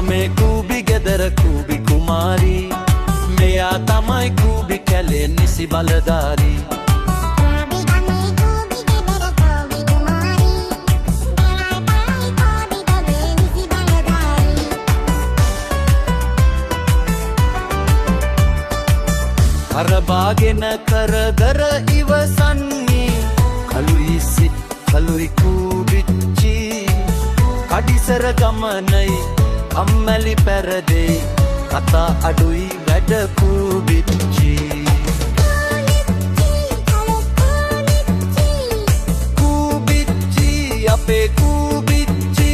ගමේ කූබි ගෙදර කූබි කුමාරී මෙයා තමයි කූබි කැලේ නිසි බලධාරී කරබාගෙන කරදර ඉවසන්නේ කලුයි කූබිච්චි කඩිසර ගමනයි අම්මැලි පැරදෙයි කතා අඩුයි වැඩ කූබිච්චි කූබිච්චි අපේ කූබිච්චි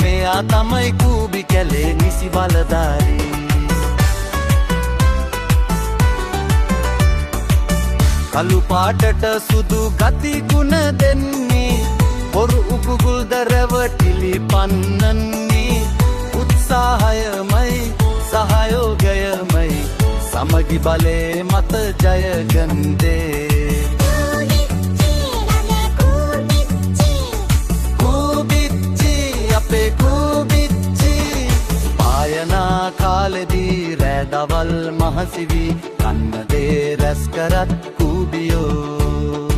මෙයා තමයි කූබි කැලේ නිසි බලධාරී කළු පාටට සුදු ගති ගුණ දෙන්නේ පොරු උකුගුල් දරවටිලි පන්නන්නේ උත්සාහයමයි සහයෝගයමයි සමගි බලේ මත ජයගන්දේ අපේ කූබිච්චි පායනා කාලෙදී රැදවල් මහසිවි කන්න දේ රැස් කරත් කූබියෝ